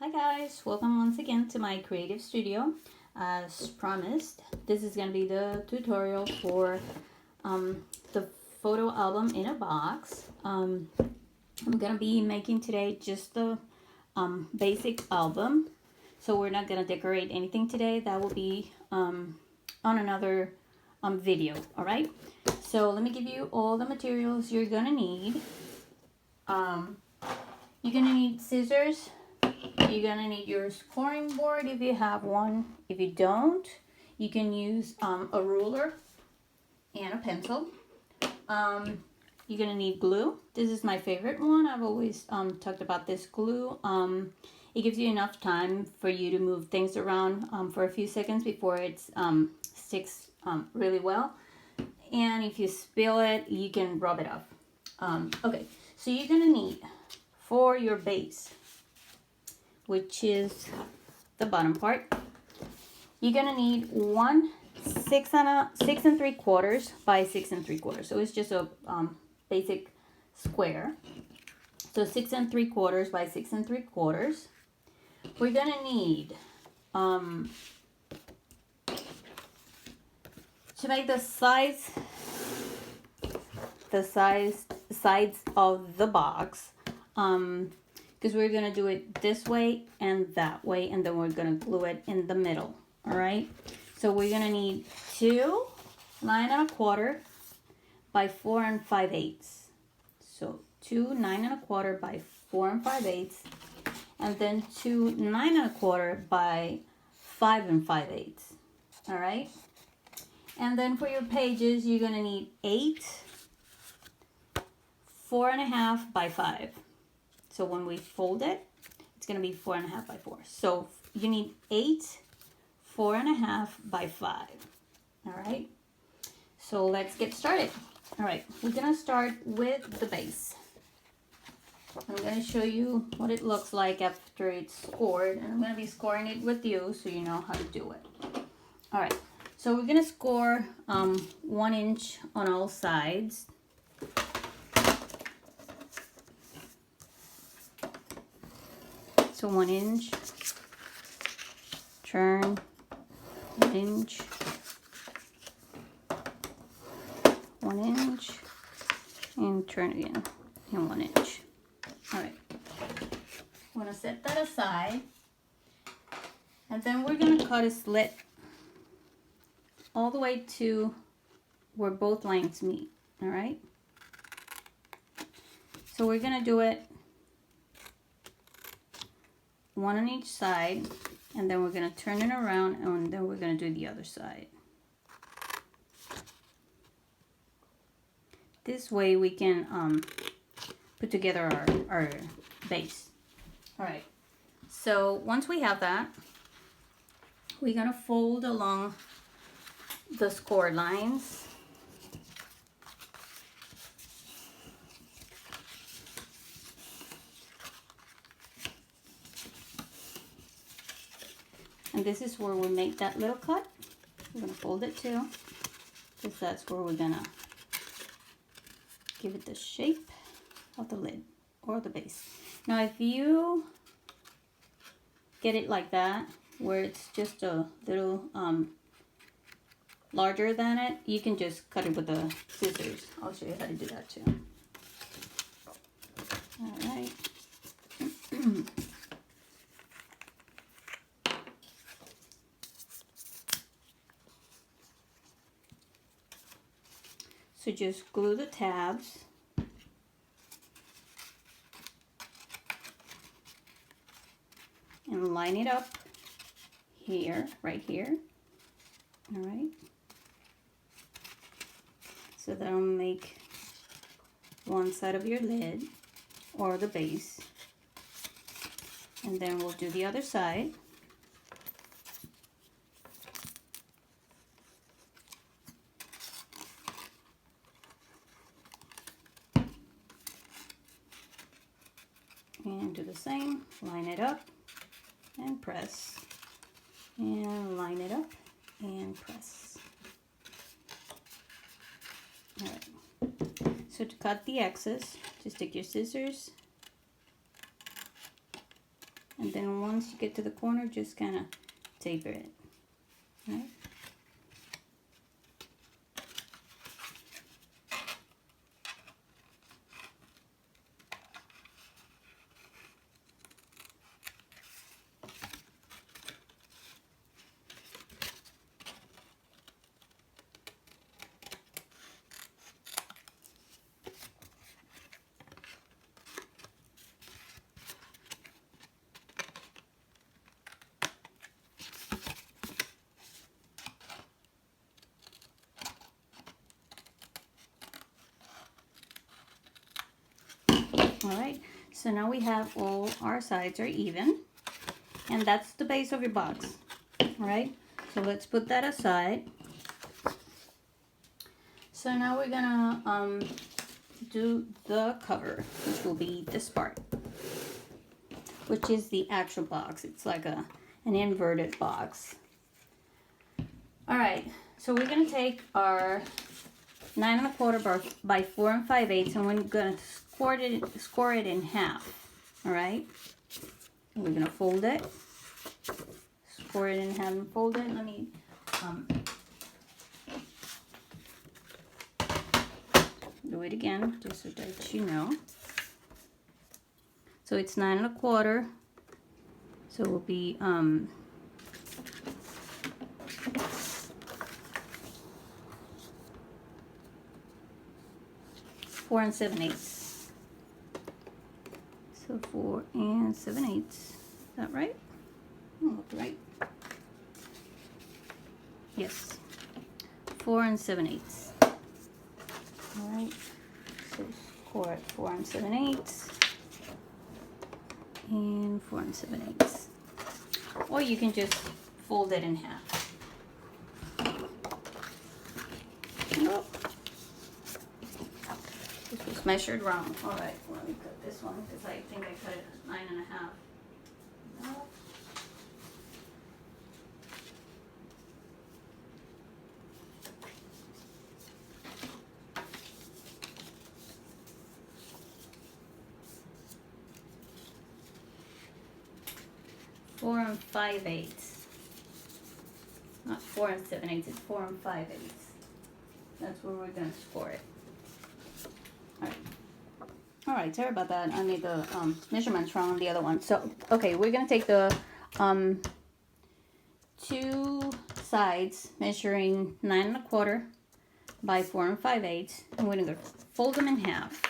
Hi guys, welcome once again to my creative studio. As promised, this is going to be the tutorial for the photo album in a box. I'm going to be making today just the basic album. So we're not going to decorate anything today. That will be on another video, alright? So let me give you all the materials you're going to need. You're going to need scissors. You're gonna need your scoring board if you have one. If you don't, you can use a ruler and a pencil. You're gonna need glue. This is my favorite one. I've always talked about this glue. It gives you enough time for you to move things around for a few seconds before it sticks really well. And if you spill it, you can rub it off. Okay, so you're gonna need for your base, which is the bottom part, you're gonna need one 6 3/4 by 6 3/4. So it's just a basic square. So 6 3/4 by 6 3/4. We're gonna need to make the sides of the box. Because we're going to do it this way and that way, and then we're going to glue it in the middle, all right? So we're going to need 2 9 1/4 by 4 5/8. So 2 9 1/4 by 4 5/8, and then 2 9 1/4 by 5 5/8, all right? And then for your pages, you're going to need 8 4 1/2 by 5. So when we fold it, it's going to be 4 1/2 by 4. So you need 8 4 1/2 by 5. All right. So let's get started. All right. We're going to start with the base. I'm going to show you what it looks like after it's scored. And I'm going to be scoring it with you so you know how to do it. All right. So we're going to score 1 inch on all sides. So 1 inch, turn, 1 inch, 1 inch, and turn again, and 1 inch. All right, I'm gonna set that aside, and then we're gonna cut a slit all the way to where both lines meet, all right? So we're gonna do it 1 on each side, and then we're going to turn it around, and then we're going to do the other side. This way we can put together our base. All right, so once we have that, we're going to fold along the score lines. And this is where we make that little cut. We're going to fold it too, because that's where we're going to give it the shape of the lid or the base. Now if you get it like that, where it's just a little larger than it, you can just cut it with the scissors. I'll show you how to do that too. All right. So just glue the tabs. And line it up here, right here. All right. So that'll make one side of your lid or the base. And then we'll do the other side. And do the same, line it up and press, and line it up and press. All right, so to cut the excess, just take your scissors And then once you get to the corner, just kind of taper it, right? All right, so now we have all our sides are even, and that's the base of your box. All right, so let's put that aside. So now we're gonna do the cover, which will be this part, which is the actual box. It's like an inverted box. All right, so we're gonna take our 9 1/4 by 4 5/8, and we're gonna score it in half. All right, and we're gonna fold it, score it in half and fold it. Let me do it again, just so that you know. So it's 9 1/4. So it will be 4 7/8. So 4 7/8. Is that right? Oh, right. Yes. 4 7/8. All right. So score at 4 7/8 and 4 7/8. Or you can just fold it in half. Oh. This was measured wrong. All right, let me cut this one because I think I cut it at 9 1/2. No. Four and 5/8. Not 4 7/8. It's 4 5/8. That's where we're gonna score it. All right, sorry about that. I made the measurements wrong on the other one. So, okay, we're going to take the two sides measuring 9 1/4 by 4 5/8, and we're going to fold them in half.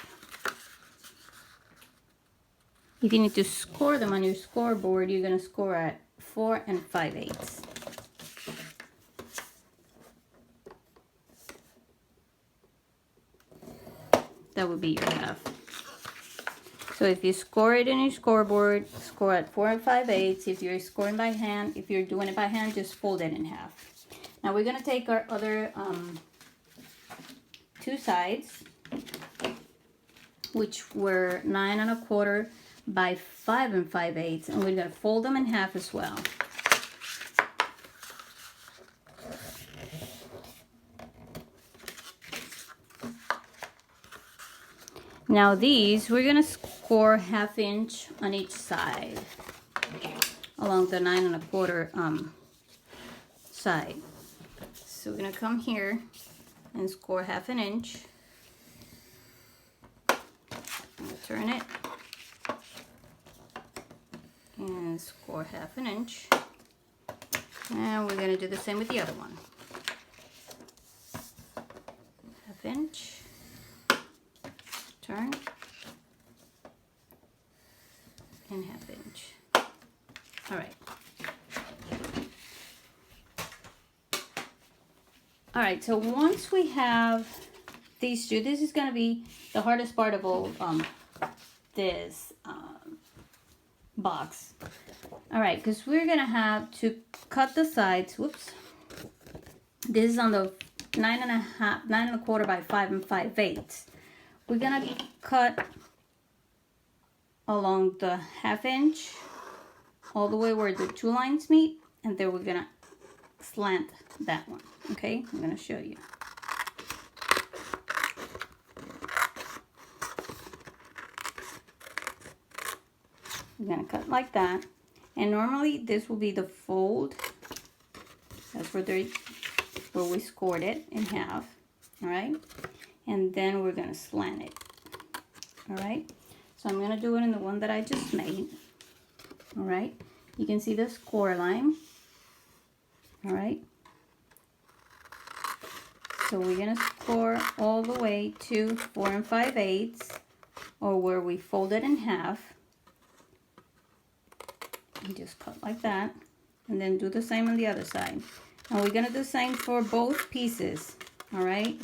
If you need to score them on your scoreboard, you're going to score at 4 5/8. That would be your half. So if you score it in your scoreboard, score at 4 5/8. If you're scoring by hand, if you're doing it by hand, just fold it in half. Now we're gonna take our other two sides, which were 9 1/4 by 5 5/8, and we're gonna fold them in half as well. Now these, we're gonna score 1/2 inch on each side along the 9 1/4 side. So we're gonna come here and score 1/2 inch. I'm gonna turn it and score 1/2 inch. And we're gonna do the same with the other one. 1/2 inch. Turn and 1/2 inch. All right. All right, so once we have these two, this is going to be the hardest part of all this box. All right, because we're going to have to cut the sides. Whoops. This is on the 9 1/4 by 5 5/8. We're going to cut along the 1/2 inch all the way where the two lines meet, and then we're going to slant that one. Okay, I'm going to show you. We're going to cut like that, And normally this will be the fold. That's where we scored it in half. All right. And then we're gonna slant it. All right. So I'm gonna do it in the one that I just made. All right. You can see the score line. All right. So we're gonna score all the way to 4 5/8, or where we fold it in half. And just cut like that, and then do the same on the other side. And we're gonna do the same for both pieces. All right.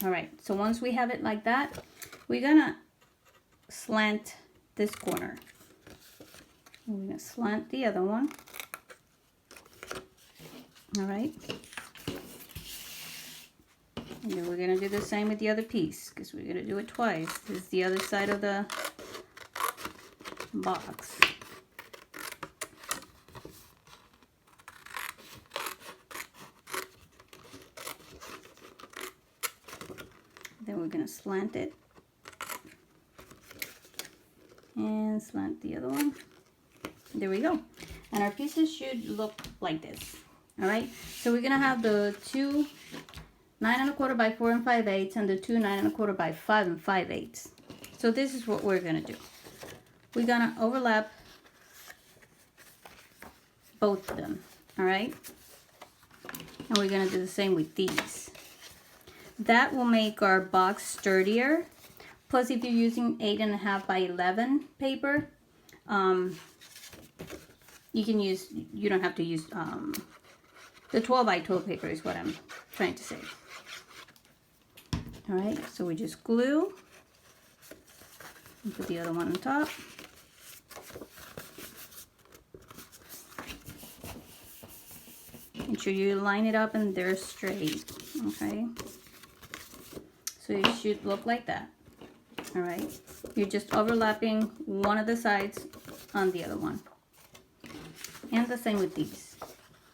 All right. So once we have it like that, we're gonna slant this corner. We're going to slant the other one. All right. And then we're going to do the same with the other piece, because we're going to do it twice. This is the other side of the box. Then we're going to slant it. And slant the other one. There we go. And our pieces should look like this. All right. So we're gonna have the two 9 1/4 by 4 5/8 and the two 9 1/4 by 5 5/8. So this is what we're gonna do. We're gonna overlap both of them. All right. And we're gonna do the same with these. That will make our box sturdier. Plus, if you're using 8 1/2 by 11 paper, you don't have to use the 12 by 12 paper is what I'm trying to say. All right, so we just glue and put the other one on top. Make sure you line it up and they're straight, okay? So it should look like that. All right, you're just overlapping one of the sides on the other one. And the same with these.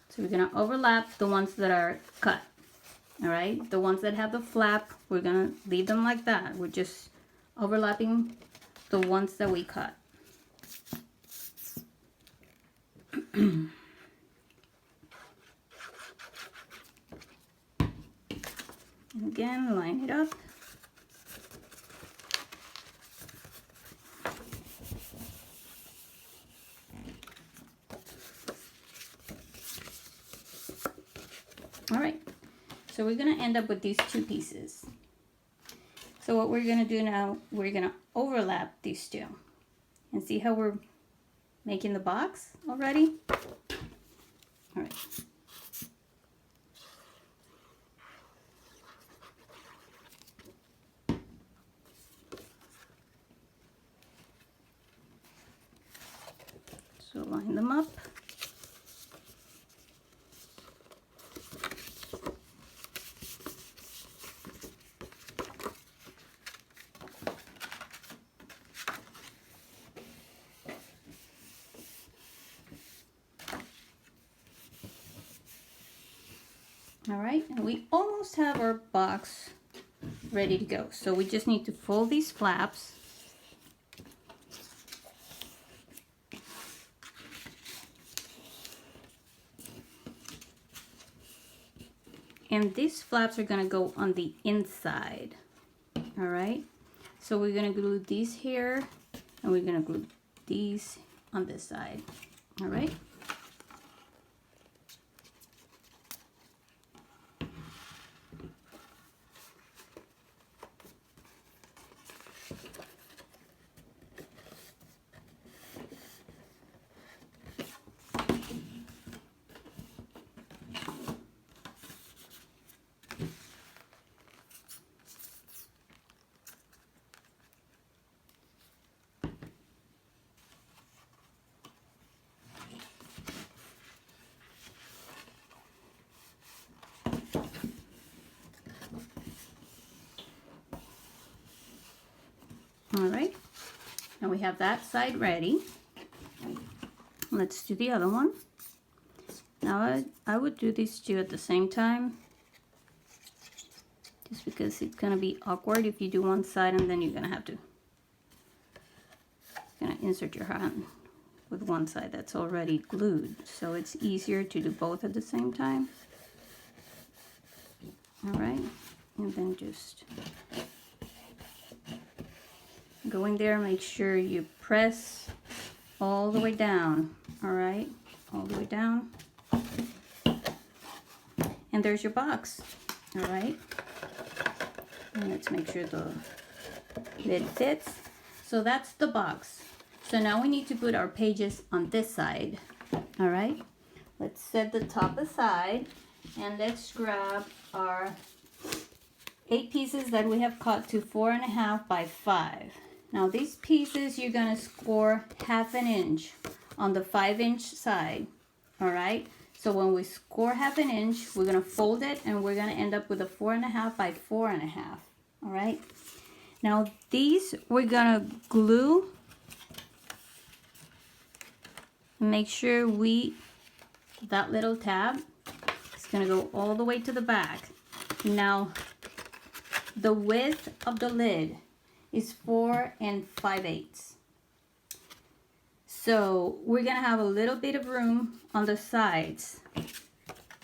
So we're gonna overlap the ones that are cut. All right, the ones that have the flap, we're gonna leave them like that. We're just overlapping the ones that we cut. And again, line it up. All right, so we're gonna end up with these two pieces. So what we're gonna do now, we're gonna overlap these two. And see how we're making the box already? All right. So line them up. All right, and we almost have our box ready to go. So we just need to fold these flaps. And these flaps are gonna go on the inside. All right, so we're gonna glue these here, and we're gonna glue these on this side. All right. All right, and we have that side ready. Let's do the other one. Now I would do these two at the same time just because it's gonna be awkward if you do one side and then you're gonna have to insert your hand with one side that's already glued, so it's easier to do both at the same time. All right, and then just go in there, make sure you press all the way down. All right, all the way down, and there's your box. All right, and let's make sure the lid fits. So that's the box. So now we need to put our pages on this side. All right, let's set the top aside and let's grab our 8 pieces that we have cut to 4.5 by 5. Now these pieces you're gonna score 1/2 inch on the 5-inch side. All right, so when we score 1/2 inch, we're gonna fold it and we're gonna end up with a 4.5 by 4.5. All right, now these we're gonna glue. Make sure that little tab is gonna go all the way to the back. Now the width of the lid is 4 5/8. So we're gonna have a little bit of room on the sides.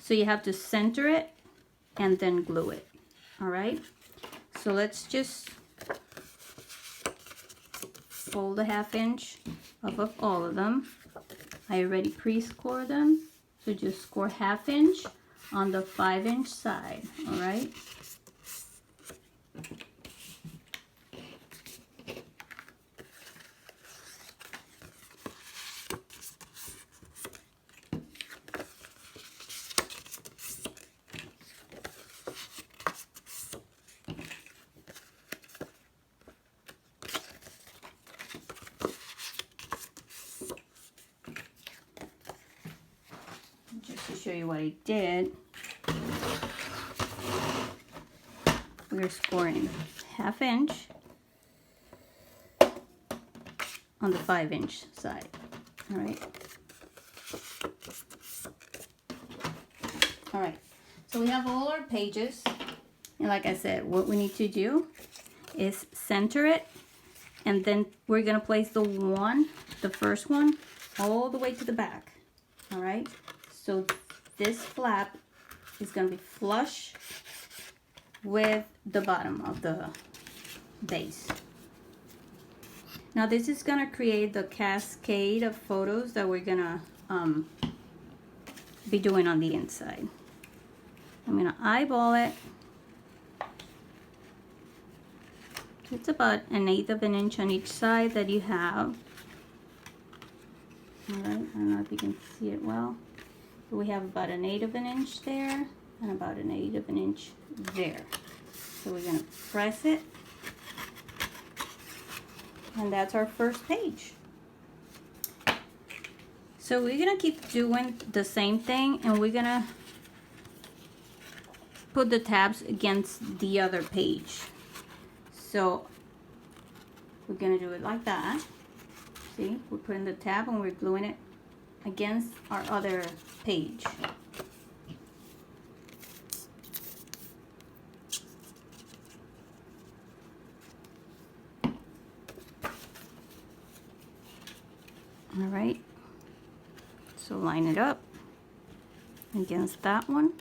So you have to center it and then glue it. All right, so let's just fold a 1/2 inch off of all of them. I already pre-score them, so just score 1/2 inch on the 5-inch side. All right, show you what I did. We're scoring 1/2 inch on the 5-inch side. All right. All right. So we have all our pages, and like I said, what we need to do is center it, and then we're gonna place the first one, all the way to the back. All right. So this flap is going to be flush with the bottom of the base. Now this is going to create the cascade of photos that we're going to be doing on the inside. I'm going to eyeball it. It's about 1/8 of an inch on each side that you have. All right, I don't know if you can see it well. We have about 1/8 of an inch there and about 1/8 of an inch there. So we're going to press it, and that's our first page. So we're going to keep doing the same thing, and we're going to put the tabs against the other page. So we're going to do it like that. See, we're putting the tab and we're gluing it against our other page. All right, so line it up against that one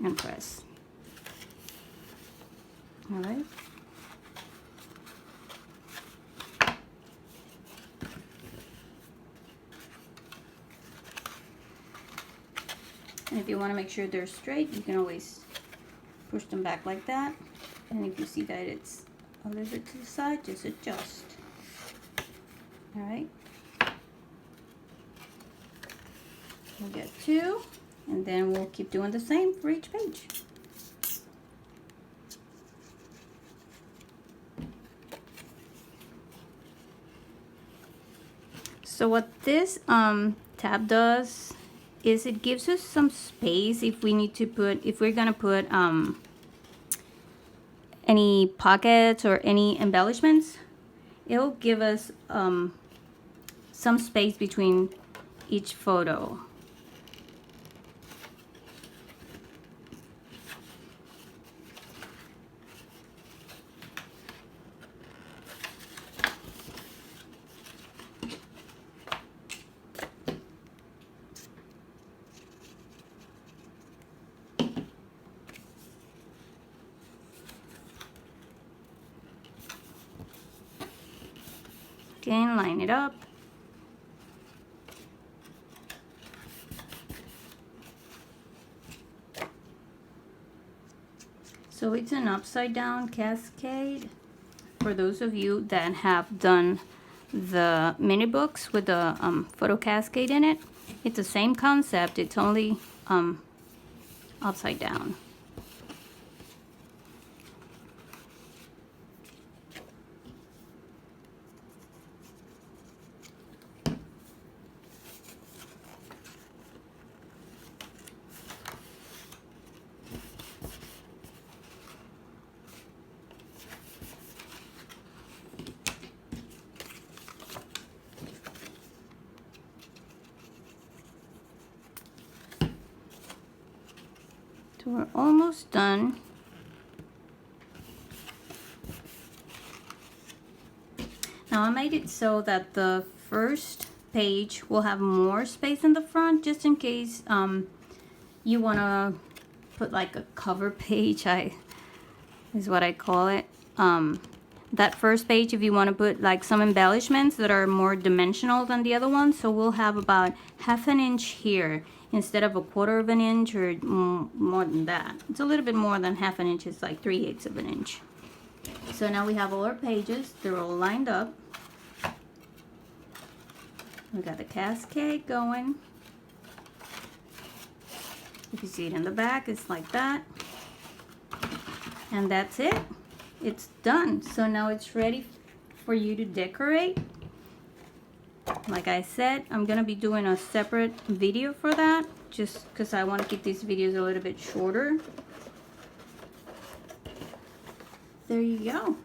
and press. All right. And if you want to make sure they're straight, you can always push them back like that. And if you see that it's a little bit to the side, just adjust. All right. We'll get 2, and then we'll keep doing the same for each page. So what this tab does is it gives us some space if we need to put, if we're gonna put any pockets or any embellishments. It'll give us some space between each photo. in, line it up. So it's an upside down cascade. For those of you that have done the mini books with the photo cascade in it, it's the same concept, it's only upside down. So we're almost done. Now I made it so that the first page will have more space in the front, just in case you want to put like a cover page, is what I call it. That first page, if you want to put like some embellishments that are more dimensional than the other ones, so we'll have about 1/2 inch here instead of 1/4 inch or more than that. It's a little bit more than 1/2 inch, it's like 3/8 inch. So now we have all our pages, they're all lined up. We got the cascade going. If you see it in the back, it's like that. And that's it. It's done. So now it's ready for you to decorate. Like I said, I'm gonna be doing a separate video for that, just because I want to keep these videos a little bit shorter. There you go.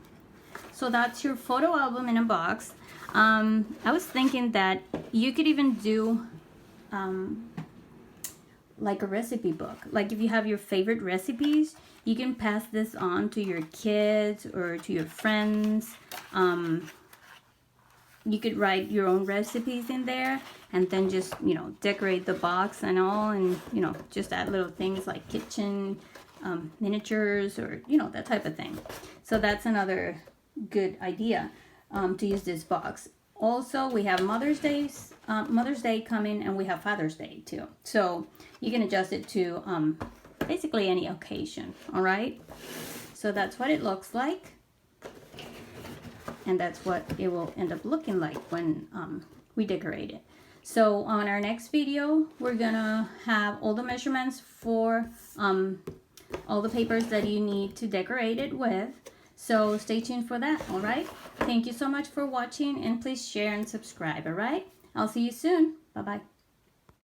So that's your photo album in a box. I was thinking that you could even do like a recipe book. Like if you have your favorite recipes, you can pass this on to your kids or to your friends. You could write your own recipes in there and then just, you know, decorate the box and all, and, you know, just add little things like kitchen miniatures or, you know, that type of thing. So that's another good idea to use this box. Also, we have Mother's Day coming, and we have Father's Day too. So you can adjust it to basically any occasion, all right? So that's what it looks like. And that's what it will end up looking like when we decorate it. So on our next video, we're gonna have all the measurements for all the papers that you need to decorate it with. So stay tuned for that, all right? Thank you so much for watching, and please share and subscribe, all right? I'll see you soon. Bye-bye.